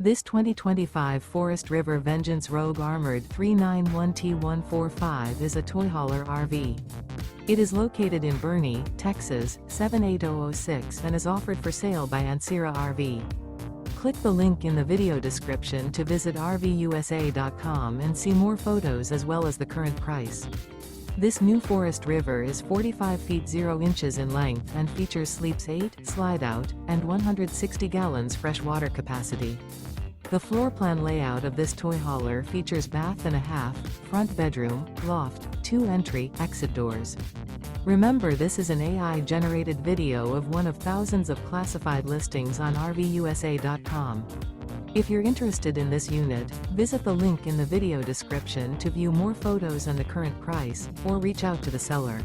This 2025 Forest River Vengeance Rogue Armored 391T145 is a toy hauler RV. It is located in Boerne, Texas, 78006 and is offered for sale by Ancira RV. Click the link in the video description to visit RVUSA.com and see more photos as well as the current price. This new Forest River is 45 feet 0 inches in length and features sleeps 8, Slideout, and 160 gallons fresh water capacity. The floor plan layout of this toy hauler features bath and a half, front bedroom, loft, 2 entry/exit doors. Remember, this is an AI-generated video of one of thousands of classified listings on RVUSA.com. If you're interested in this unit, visit the link in the video description to view more photos and the current price, or reach out to the seller.